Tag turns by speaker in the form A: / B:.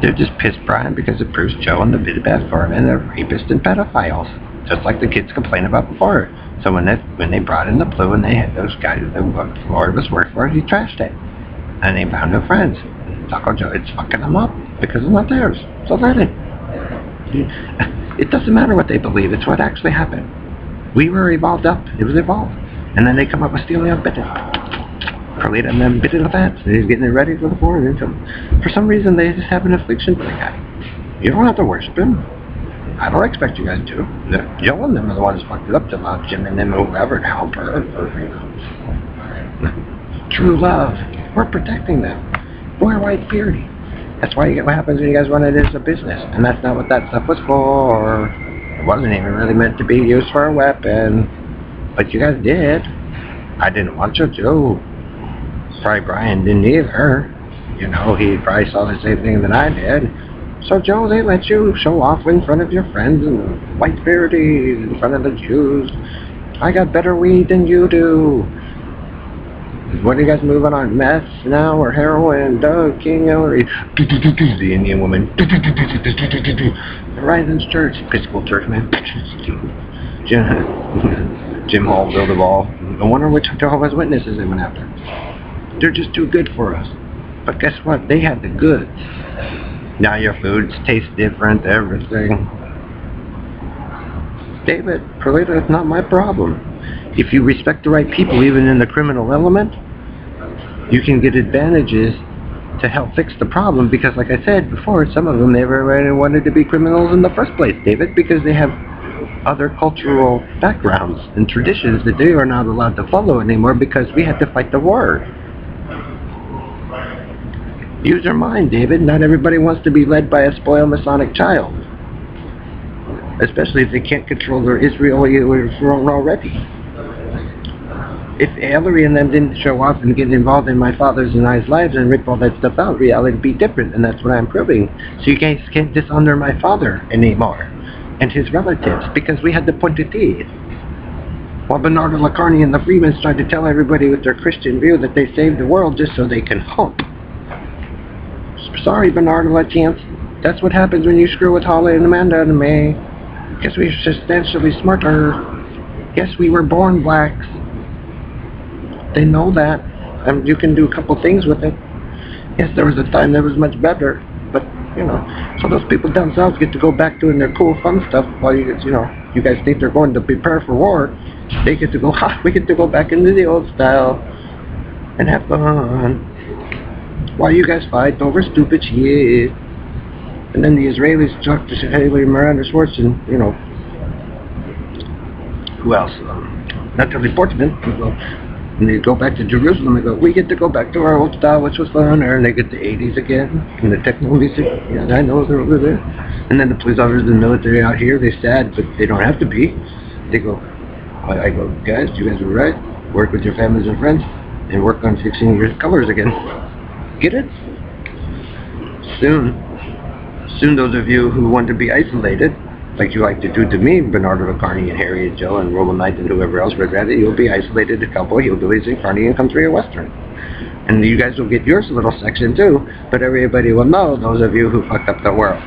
A: They're just pissed, Brian, because it proves Joe and the bit bad for him and they're rapists and pedophiles. Just like the kids complained about before. So when they brought in the flu and they had those guys that Lord was working for, he trashed it. And they found their friends. Taco Joe, it's fucking them up because it's not theirs. So let it. It doesn't matter what they believe, it's what actually happened. We were evolved up. It was evolved. And then they come up with stealing a bit. Carlita and them bit in the fence. They're getting it ready for the war. For some reason, they just have an affliction for the guy. You don't have to worship him. I don't expect you guys to. Joe and them are the ones who fucked it up to allow Jim and them whoever to help her. True love. We're protecting them. We're white purity. That's why you get what happens when you guys run it as a business. And that's not what that stuff was for. It wasn't even really meant to be used for a weapon. But you guys did. I didn't want you to. Probably Brian didn't either. You know, he probably saw the same thing that I did. So Joe, they let you show off in front of your friends and white purity in front of the Jews. I got better weed than you do. What are you guys moving on? Meth now or heroin? Doug King Ellery. The Indian woman. The Rising Church. Episcopal Church, man. Jim Hall built a ball. I wonder which Jehovah's Witnesses they went after. They're just too good for us. But guess what? They had the goods. Now your foods taste different, everything. David, Perlita, it's not my problem. If you respect the right people, even in the criminal element, you can get advantages to help fix the problem. Because like I said before, some of them never really wanted to be criminals in the first place, David, because they have other cultural backgrounds and traditions that they are not allowed to follow anymore because we had to fight the war. Use your mind, David. Not everybody wants to be led by a spoiled Masonic child. Especially if they can't control their Israeli throne already. If Ellery and them didn't show off and get involved in my father's and I's lives and rip all that stuff out, reality would be different, and that's what I'm proving. So you guys can't dishonor my father anymore and his relatives because we had the pointed teeth. While Bernardo Lacarni and the Freemans tried to tell everybody with their Christian view that they saved the world just so they can hope. Sorry, Bernardo LaChance. That's what happens when you screw with Holly and Amanda and me. Guess we're substantially smarter. Yes, we were born blacks. They know that. And you can do a couple things with it. Yes, there was a time that was much better. But, you know, so those people down south get to go back doing their cool, fun stuff while you guys think they're going to prepare for war. They get to go, we get to go back into the old style and have fun. While you guys fight over stupid shit. And then the Israelis talk to Haley, Miranda Schwartz, and, who else? Natalie Portman. And they go back to Jerusalem and go, we get to go back to our old style, which was fun. And they get the 80s again, and the techno music. Yeah, I know they're over there. And then the police officers and the military out here, they're sad, but they don't have to be. They go, I go, guys, you guys were right. Work with your families and friends, and work on fixing your colors again. Get it? Soon those of you who want to be isolated, like you like to do to me, Bernardo Lacarni and Harry and Joe and Roman Knight and whoever else, but rather you'll be isolated to couple hillbillies in Carney and Country or Western. And you guys will get yours little section too, but everybody will know those of you who fucked up the world.